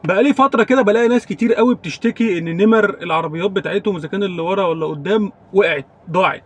بقالي فترة كده بلاقي ناس كتير قوي بتشتكي ان نمر العربيات بتاعتهم اذا كان اللي ورا ولا قدام وقعت ضاعت.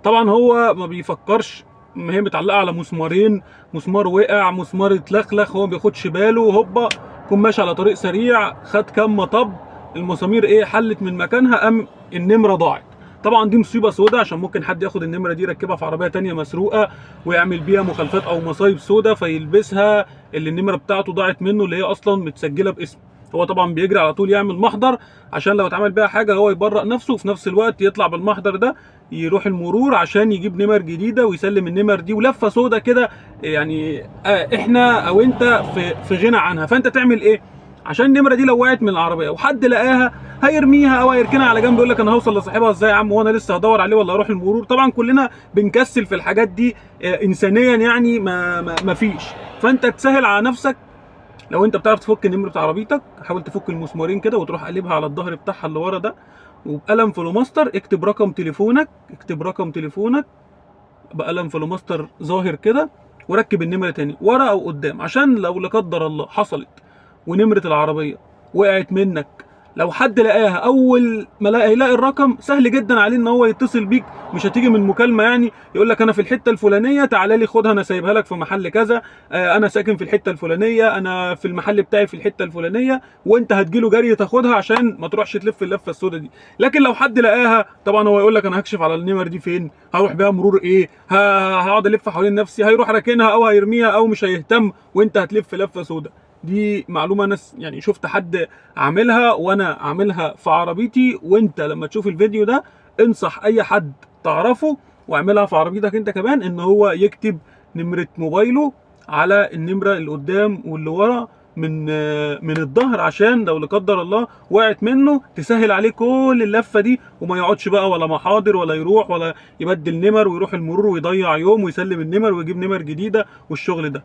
طبعا هو ما بيفكرش ان هي متعلقة على مسمارين، مسمار وقع، مسمار اتلخلخ، هو ما بياخدش باله، هوبا يكون ماشي على طريق سريع، خد كام مطب، المسامير ايه حلت من مكانها، قام النمرة ضاعت. طبعا دي مصيبة سودة، عشان ممكن حد ياخد النمرة دي يركبها في عربية تانية مسروقة ويعمل بيها مخالفات او مصايب سودة فيلبسها اللي النمره بتاعته ضاعت منه، اللي هي اصلا متسجله باسم. هو طبعا بيجري على طول يعمل محضر عشان لو اتعمل بيها حاجه هو يبرأ نفسه، وفي نفس الوقت يطلع بالمحضر ده يروح المرور عشان يجيب نمر جديده ويسلم النمر دي، ولفه سودا كده. يعني احنا او انت في غنى عنها. فانت تعمل ايه عشان النمره دي لو وقعت من العربيه وحد لقاها هيرميها او هيركنها على جنب، يقول لك انا هوصل لصاحبها ازاي يا عم وانا لسه هدور عليه ولا اروح المرور؟ طبعا كلنا بنكسل في الحاجات دي. انسانيا يعني ما فيش. فانت تسهل على نفسك. لو انت بتعرف تفك نمره عربيتك حاول تفك المسمارين كده وتروح قلبها على الظهر بتاعها اللي ورا ده، وبقلم فلوماستر اكتب رقم تليفونك، اكتب رقم تليفونك بقلم فلوماستر ظاهر كده، وركب النمره تاني ورا او قدام، عشان لو لا قدر الله حصلت ونمره العربيه وقعت منك، لو حد لقاها اول ما يلاقي الرقم سهل جدا عليه ان هو يتصل بيك. مش هتيجي من مكالمه يعني يقول لك انا في الحته الفلانيه تعالى لي خدها انا سايبها لك في محل كذا، انا ساكن في الحته الفلانيه، انا في المحل بتاعي في الحته الفلانيه، وانت هتجيله جري تاخدها عشان ما تروحش تلف اللفه السوداء دي. لكن لو حد لقاها طبعا هو يقول لك انا هكشف على النمر دي فين، هروح بيها مرور ايه، هقعد الف حوالين نفسي، هيروح راكنها او هيرميها او مش هيهتم، وانت هتلف لفه سوداء. دي معلومه ناس يعني شفت حد عاملها وانا عاملها في عربيتي، وانت لما تشوف الفيديو ده انصح اي حد تعرفه واعملها في عربيتك انت كمان، ان هو يكتب نمرة موبايله على النمرة اللي قدام واللي ورا من الظهر، عشان لو لا قدر الله وقعت منه تسهل عليه كل اللفة دي، وما يقعدش بقى ولا محاضر ولا يروح ولا يبدل نمر ويروح المرور ويضيع يوم ويسلم النمر ويجيب نمر جديدة والشغل ده.